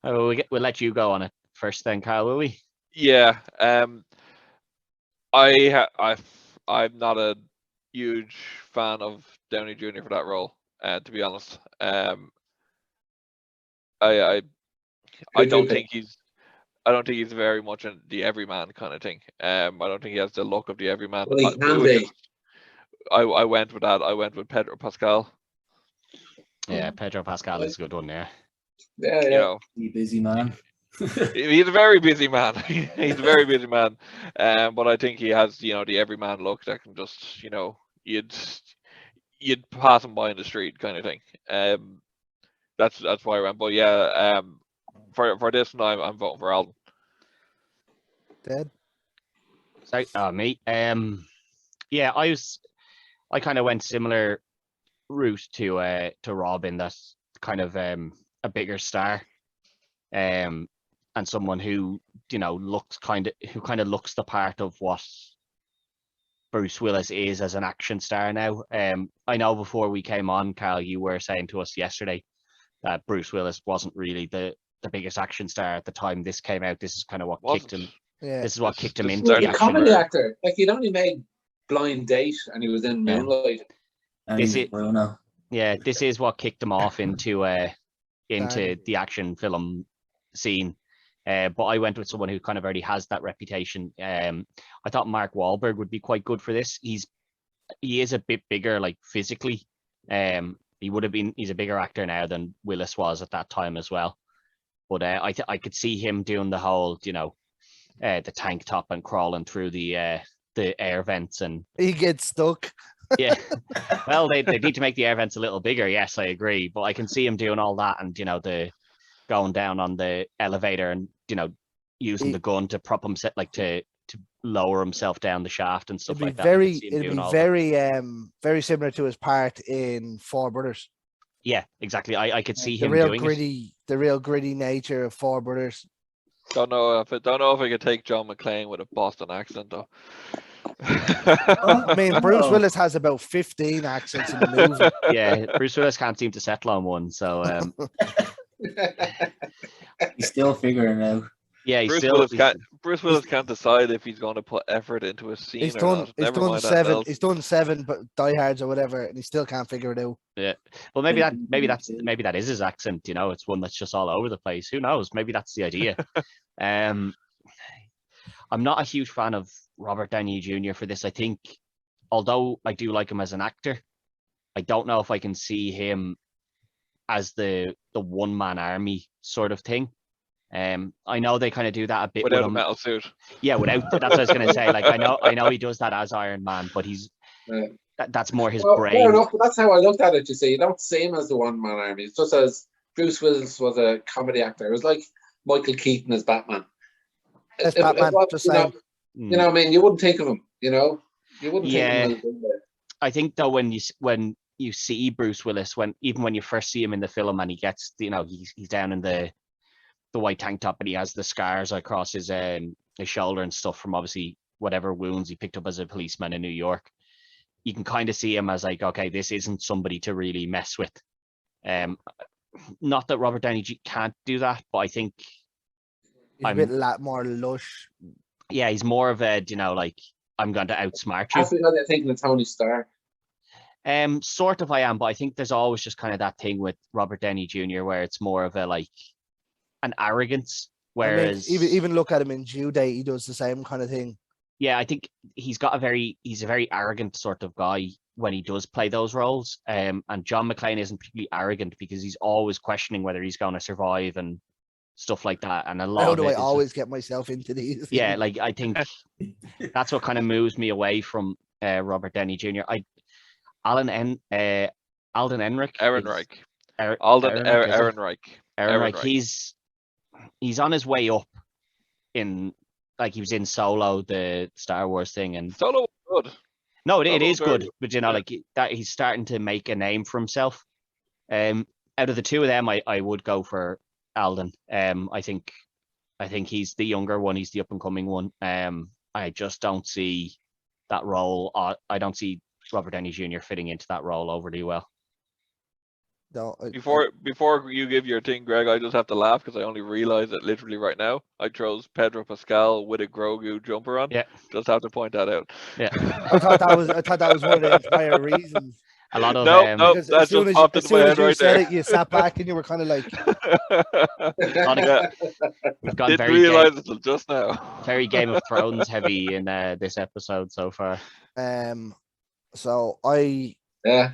Oh, we'll let you go on it first, then, Kyle. Will we? Yeah. I'm not a huge fan of Downey Jr. for that role. To be honest, I Who'd you don't pick? think I don't think he's very much in the everyman kind of thing. I don't think he has the look of the everyman. Well, he I- can which be. is- I went with that. I went with Pedro Pascal. Yeah, Pedro Pascal is a good one. Yeah. Yeah, You yeah. know, You busy man. he's a very busy man. He's a very busy man. But I think he has, the everyman look that can just, you'd pass him by in the street kind of thing. that's why I went. But yeah, for this one, I'm voting for Alden. Dead. Sorry, me. Yeah, I kind of went similar route to Robin. That's kind of a bigger star, and someone who looks kind of looks the part of what Bruce Willis is as an action star now. I know before we came on, Carl, you were saying to us yesterday that Bruce Willis wasn't really the biggest action star at the time this came out. This is kind of what kicked him. Yeah. This is what kicked him This into started the He's a action. comedy actor. Like, he'd only made Blind Date, and he was in Yeah. Moonlight. And Is he's it- Bruno. Yeah, this is what kicked him off into Danny. the action film scene. But I went with someone who kind of already has that reputation. I thought Mark Wahlberg would be quite good for this. He is a bit bigger, like physically. He's a bigger actor now than Willis was at that time as well. But I could see him doing the whole, the tank top and crawling through the air vents and He gets stuck. yeah. Well, they need to make the air vents a little bigger. Yes, I agree. But I can see him doing all that and the going down on the elevator and using He- the gun to prop himself, like to lower himself down the shaft and stuff It'd be like that. I can see him it'd doing be all that. very similar to his part in Four Brothers. Yeah, exactly. I could see The him real doing it. gritty, the real gritty nature of Four Brothers. Don't know if I could take John McClane with a Boston accent though. I mean, Bruce Oh. Willis has about 15 accents in the movie. Yeah, Bruce Willis can't seem to settle on one. So He's still figuring it out. yeah, Bruce Willis can't decide if he's going to put effort into a scene He's or done. not. He's Never done mind that seven. else. He's done 7, but diehards or whatever, and he still can't figure it out. Yeah. Well, maybe that is his accent. It's one that's just all over the place. Who knows? Maybe that's the idea. I'm not a huge fan of Robert Downey Jr. for this. I think, although I do like him as an actor, I don't know if I can see him as the one-man army sort of thing. I know they kind of do that a bit Without with a him. metal suit. Yeah, that's what I was gonna say. Like I know he does that as Iron Man, but Yeah. that's more his Well, brain. fair enough, but that's how I looked at it. You see, you don't see him as the one-man army. It's just as Bruce Willis was a comedy actor. It was like Michael Keaton as Batman. As Batman, just saying. You know what I mean? You wouldn't think of him. You wouldn't Yeah. think of him. I think though when you see Bruce Willis, even when you first see him in the film and he gets he's down in the white tank top and he has the scars across his shoulder and stuff from obviously whatever wounds he picked up as a policeman in New York. You can kind of see him as like, okay, this isn't somebody to really mess with. Not that Robert Downey can't do that, but I think He's a bit more lush. yeah, he's more of a like I'm going to outsmart you. That's because they're thinking of Tony Stark. Sort of I am, but I think there's always just kind of that thing with Robert Downey Jr. where it's more of a like an arrogance. Whereas I mean, even look at him in Due Date, he does the same kind of thing. yeah, I think he's a very arrogant sort of guy when he does play those roles. And John McClane isn't particularly arrogant because he's always questioning whether he's going to survive and stuff like that. And a lot How of do it I is always get myself into these? yeah, like I think that's what kind of moves me away from Robert Downey Jr. Alden Ehrenreich. Ehrenreich. Ehrenreich. Ehrenreich. He's on his way up in like he was in Solo, the Star Wars thing, and Solo was good. no, it Solo is was very good, good. but like that he's starting to make a name for himself. Out of the two of them, I would go for Alden. I think he's the younger one. He's the up and coming one. I just don't see that role. I don't see Robert Downey Jr. fitting into that role overly well. No, Before you give your thing, Greg, I just have to laugh because I only realized it literally right now. I chose Pedro Pascal with a Grogu jumper on. Yeah. Just have to point that out. Yeah, I thought that was one of the entire reasons. a lot of No, Because that just popped into my head you right said there. it, you sat back and you were kind of like, Yeah, we've gone didn't very realize it till just now. very Game of Thrones heavy in this episode so far. so I Yeah.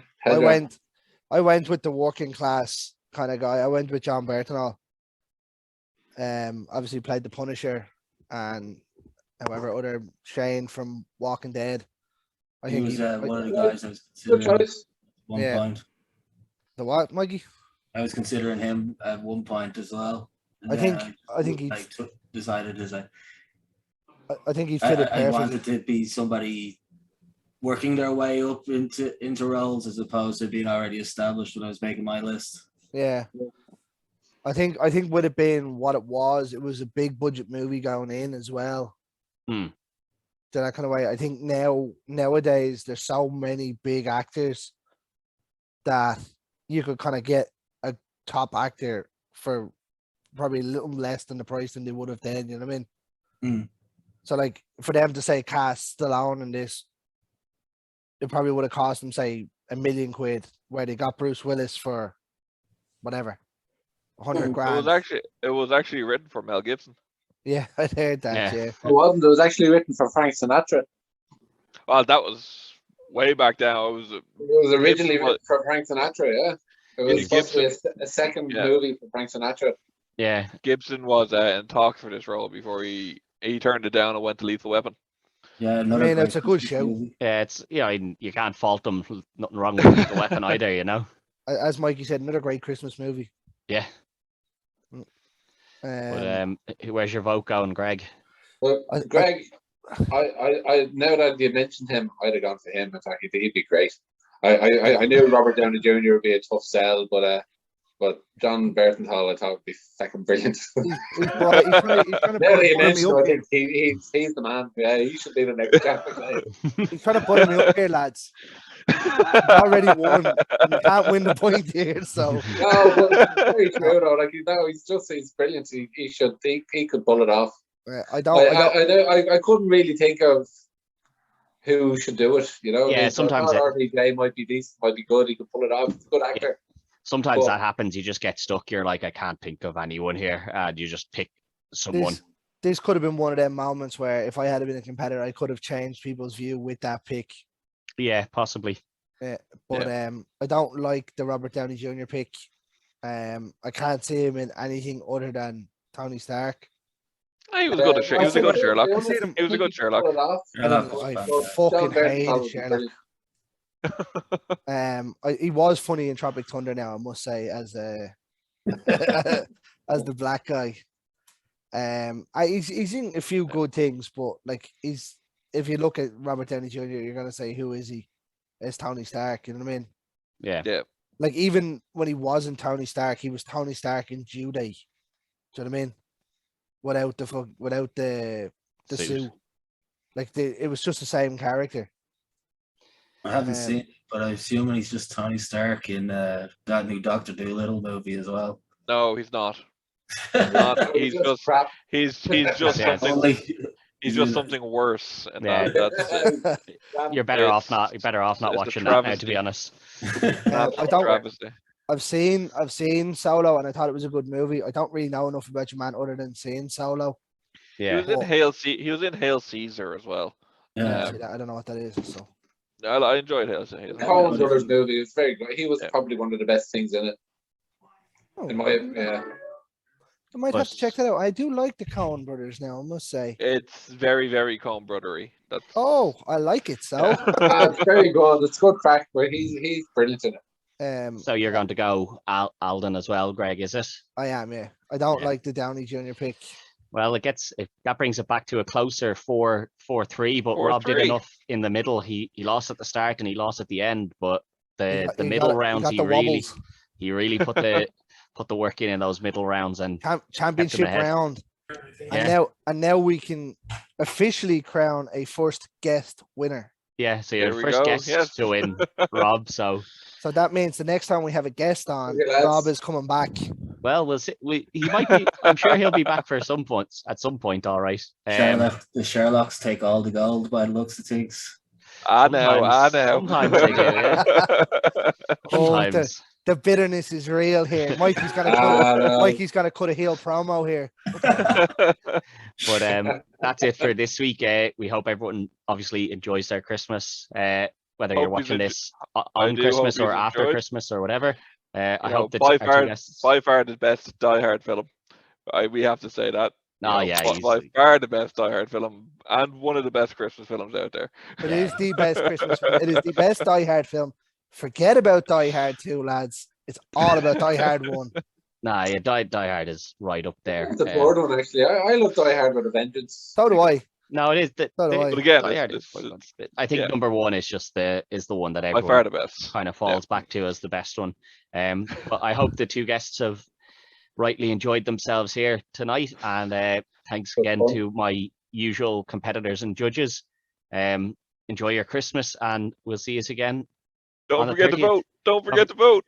I went with the working class kind of guy. I went with John Bertinall. Obviously played the Punisher and however other Shane from Walking Dead. I He think was he- one of the guys I was Good considering at choice. one Yeah. point. the what, Mikey? I was considering him at one point as well. And I then think he'd decided as I think he'd fit it I perfectly. wanted to be somebody working their way up into roles as opposed to being already established when I was making my list. Yeah. I think with it being what it was a big budget movie going in as well. Hmm. So that kind of way. I think nowadays there's so many big actors that you could kind of get a top actor for probably a little less than the price than they would have then, you know what I mean? Mm. So like for them to say cast Stallone in this, it probably would have cost them say £1 million, where they got Bruce Willis for whatever, 100 grand. It was actually written for Mel Gibson. Yeah, I heard that. Yeah. It wasn't. It was actually written for Frank Sinatra. Well, that was way back then. It was originally Gibson written for Frank Sinatra. Yeah, it was supposed to be a second movie for Frank Sinatra. Yeah. Gibson was in talks for this role before he turned it down and went to Lethal Weapon. Yeah, I mean, it's a good show. Yeah, it's you can't fault them. Nothing wrong with the weapon either, you know. As Mikey said, another great Christmas movie. Yeah. But where's your vote going, Greg? Well, Greg, I now that you mentioned him, I'd have gone for him. In fact, he'd be great. I knew Robert Downey Jr. would be a tough sell, but John Bernthal, I thought would be fucking brilliant. He's trying to Now that you butter me mentioned up it, he's the man. Yeah, he should be the next chapter. He's trying to butter me up here, lads. He's already won. You can't win the point here, so. No, but it's very true though. Like he's brilliant. He could pull it off. I couldn't really think of who should do it. You know, yeah. Sometimes RB Gay might be decent, might be good. He could pull it off. He's a good actor. Sometimes that happens. You just get stuck. You're like, I can't think of anyone here, and you just pick someone. This could have been one of them moments where if I had been a competitor, I could have changed people's view with that pick. Yeah, possibly. But I don't like the Robert Downey Jr. pick. I can't see him in anything other than Tony Stark. He was good. He was a good Sherlock. He was a good Sherlock. I fucking hated Sherlock. He was funny in Tropic Thunder now, I must say, as as the black guy. He's in a few good things, but like if you look at Robert Downey Jr., you're gonna say, who is he? It's Tony Stark, you know what I mean? Yeah. Like even when he wasn't Tony Stark, he was Tony Stark in Jude. Do you know what I mean? Without the suit. Like it was just the same character. I haven't seen it, but I assume he's just Tony Stark in that new Doctor Dolittle movie as well. No, he's not. He's just crap. He's just something. He's just something worse. And that's you're better off not watching that now, to be honest. I've seen Solo, and I thought it was a good movie. I don't really know enough about your man other than seeing Solo. Yeah, he was in Hail Caesar as well. Yeah, I don't know what that is. So I enjoyed Hail Caesar. The Coen Brothers movie was very good. He was probably one of the best things in it. I might have to check that out. I do like the Coen Brothers now, I must say. It's very, very Coen Brothery. I like it. So it's very good. It's good crack, but he's brilliant in it. So you're going to go Alden as well, Greg, is it? I am, yeah. I don't like the Downey Jr. pick. Well, that brings it back to a closer 4-3, but Rob did enough in the middle. He lost at the start and he lost at the end, but the middle rounds he really put the work in those middle rounds and championship round. Yeah. And now we can officially crown a first guest winner. Yeah, so you're the first guest to win, Rob. So that means the next time we have a guest on, Rob is coming back. Well, we'll see. He might be. I'm sure he'll be back at some point. All right. The Sherlocks take all the gold by the looks of things. I know. Sometimes they do. Yeah. Sometimes. The bitterness is real here. Mikey's gonna cut a heel promo here. But that's it for this week. We hope everyone obviously enjoys their Christmas. Whether you're watching this on Christmas or after Christmas or whatever. I hope that by far the best Die Hard film. We have to say that. By far the best Die Hard film and one of the best Christmas films out there. It is the best Christmas film. It is the best Die Hard film. Forget about Die Hard 2, lads. It's all about Die Hard 1. Nah, yeah, Die Hard is right up there. The third one, actually. I love Die Hard with a Vengeance. So do I. No, it is So do I. But again, Die Hard is it's quite good. I think yeah. number one is just the one that by far everyone the best. kind of falls back to as the best one. But I hope the two guests have rightly enjoyed themselves here tonight, and thanks again to my usual competitors and judges. Enjoy your Christmas, and we'll see you again. Don't on the forget to 30th. vote. Don't forget to vote.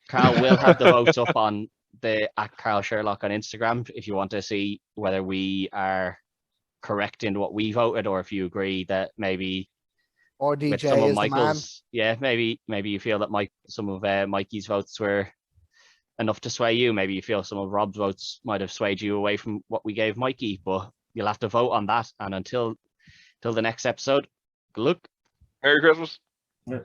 Carl will have the votes up on the @Carl Sherloock on Instagram if you want to see whether we are correct in what we voted, or if you agree that maybe Or with DJ some of is the man. Michael's, yeah, maybe you feel that some of Mikey's votes were enough to sway you. Maybe you feel some of Rob's votes might have swayed you away from what we gave Mikey, but you'll have to vote on that. And until the next episode, good luck. Merry Christmas. Yeah.